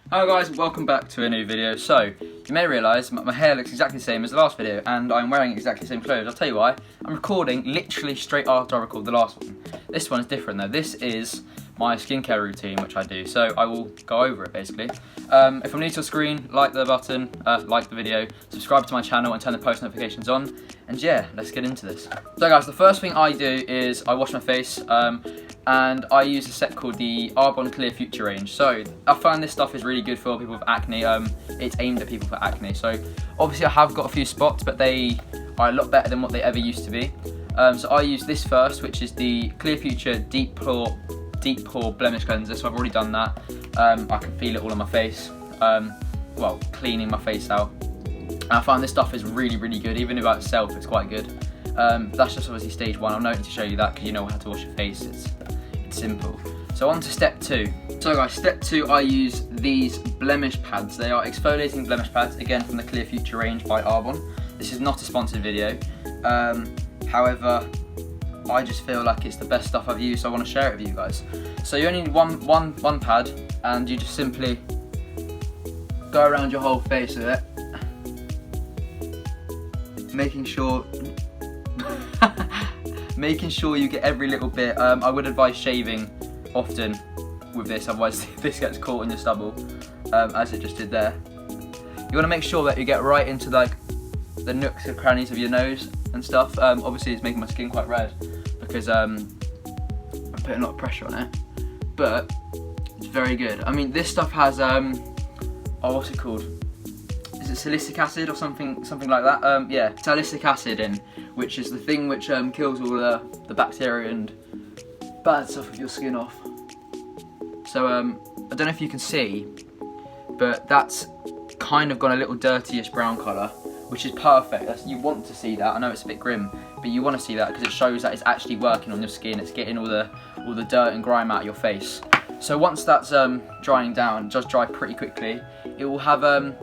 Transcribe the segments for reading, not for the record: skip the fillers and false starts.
Hello guys, welcome back to a new video. So, you may realise my hair looks exactly the same as the last video and I'm wearing exactly the same clothes. I'll tell you why. I'm recording literally straight after I recorded the last one. This one is different though. This is my skincare routine which I do, so I will go over it basically. If I'm new to the screen, like the button, like the video, subscribe to my channel and turn the post notifications on, and yeah, let's get into this. So guys, the first thing I do is I wash my face, and I use a set called the Arbonne Clear Future range. So I find this stuff is really good for people with acne. It's aimed at people for acne. So obviously I have got a few spots, but they are a lot better than what they ever used to be. So I use this first, which is the Clear Future Deep Pore Blemish Cleanser. So I've already done that. I can feel it all on my face, well, cleaning my face out. And I find this stuff is really, really good. Even by itself, it's quite good. That's just obviously stage one. I'm not going to show you that because you know how to wash your face. It's simple. So on to step two. So guys, step two, I use these blemish pads. They are exfoliating blemish pads, again from the Clear Future range by Arbonne. This is not a sponsored video. However, I just feel like it's the best stuff I've used, so I want to share it with you guys. So you only need one pad, and you just simply go around your whole face with it, making sure you get every little bit. I would advise shaving often with this, otherwise this gets caught in your stubble, as it just did there. You want to make sure that you get right into like the nooks and crannies of your nose and stuff. Obviously it's making my skin quite red because I'm putting a lot of pressure on it, but it's very good. I mean, this stuff has what's it called? Is it salicylic acid or something like that? Yeah, salicylic acid in, which is the thing which kills all the bacteria and bad stuff with your skin off. So I don't know if you can see, but that's kind of got a little dirtyish brown colour, which is perfect. You want to see that. I know it's a bit grim, but you want to see that because it shows that it's actually working on your skin. It's getting all the dirt and grime out of your face. So once that's drying down, it does dry pretty quickly. It will have a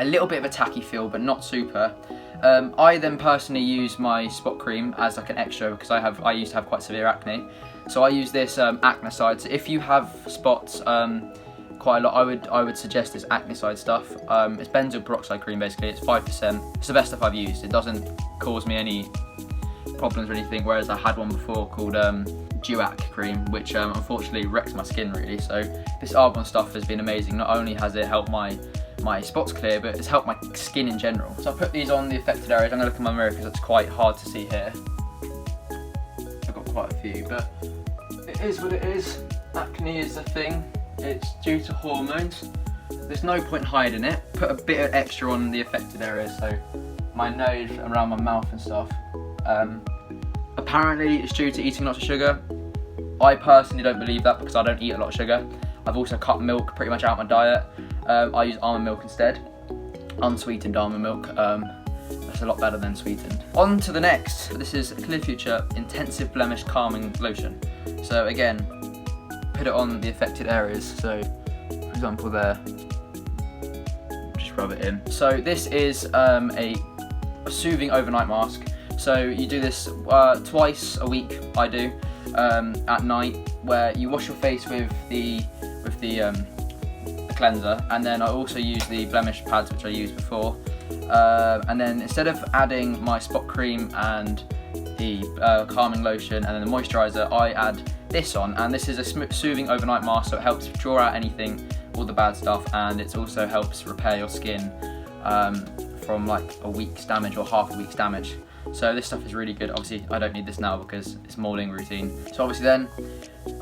little bit of a tacky feel, but not super. I then personally use my spot cream as like an extra because I used to have quite severe acne. So I use this Acnicide. So if you have spots quite a lot, I would suggest this Acnicide stuff. It's benzoyl peroxide cream basically. It's 5%. It's the best stuff I've used. It doesn't cause me any problems or anything. Whereas I had one before called Duac cream, which unfortunately wrecks my skin really. So this Arbonne stuff has been amazing. Not only has it helped my spots clear, but it's helped my skin in general. So I put these on the affected areas. I'm going to look in my mirror because it's quite hard to see here. I've got quite a few, but it is what it is. Acne is a thing. It's due to hormones. There's no point hiding it. Put a bit of extra on the affected areas, so my nose, around my mouth and stuff. Apparently it's due to eating lots of sugar. I personally don't believe that because I don't eat a lot of sugar. I've also cut milk pretty much out of my diet. I use almond milk instead, unsweetened almond milk. That's a lot better than sweetened. On to the next. This is Clear Future Intensive Blemish Calming Lotion. So again, put it on the affected areas. So for example there, just rub it in. So this is a soothing overnight mask. So you do this twice a week, I do, at night, where you wash your face with the cleanser, and then I also use the blemish pads which I used before, and then instead of adding my spot cream and the calming lotion and then the moisturiser, I add this on, and this is a soothing overnight mask, so it helps draw out anything, all the bad stuff, and it also helps repair your skin from like a week's damage or half a week's damage. So this stuff is really good. Obviously I don't need this now because it's morning routine. So obviously then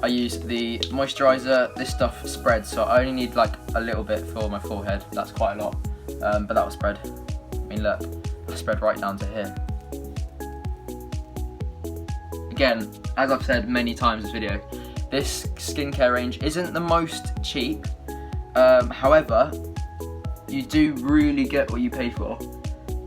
I use the moisturiser. This stuff spreads, so I only need like a little bit for my forehead. That's quite a lot, but that will spread. I mean look, I spread right down to here. Again, as I've said many times in this video, this skincare range isn't the most cheap. However, you do really get what you pay for.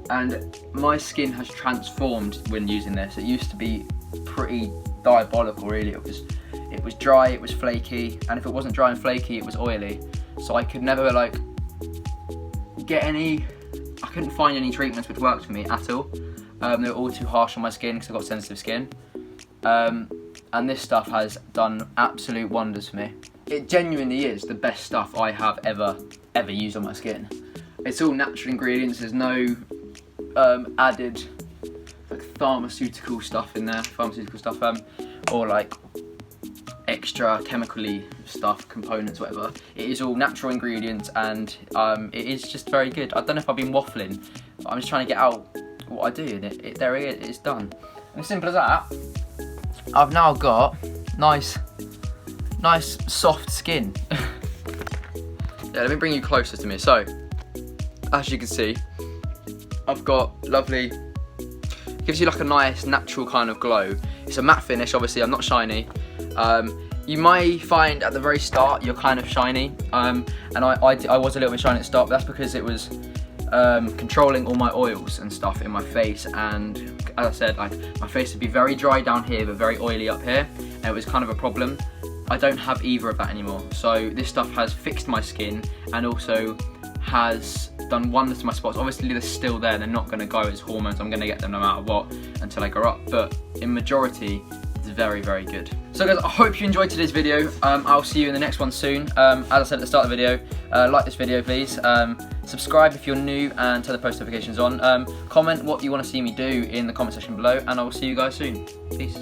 And my skin has transformed when using this. It used to be pretty diabolical really. It was dry, it was flaky, and if it wasn't dry and flaky, it was oily. So I could never like I couldn't find any treatments which worked for me at all. They were all too harsh on my skin because I've got sensitive skin. And this stuff has done absolute wonders for me. it genuinely is the best stuff I have ever used on my skin. It's all natural ingredients. There's no added like pharmaceutical stuff in there, or like extra chemically stuff, components, whatever. It is all natural ingredients, and it is just very good. I don't know if I've been waffling, but I'm just trying to get out what I do, and there it is, it's done. And as simple as that, I've now got nice soft skin. Yeah, let me bring you closer to me. So, as you can see, I've got lovely, gives you like a nice natural kind of glow. It's a matte finish, obviously, I'm not shiny. You may find at the very start you're kind of shiny, and I was a little bit shiny at the start, but that's because it was controlling all my oils and stuff in my face, and as I said, like, my face would be very dry down here but very oily up here, and it was kind of a problem. I don't have either of that anymore, so this stuff has fixed my skin and also has done wonders to my spots. Obviously they're still there, they're not going to go as hormones, I'm going to get them no matter what until I grow up, but in majority it's very, very good. So guys, I hope you enjoyed today's video. I'll see you in the next one soon. As I said at the start of the video, like this video please, subscribe if you're new and turn the post notifications on, comment what you want to see me do in the comment section below, and I will see you guys soon. Peace.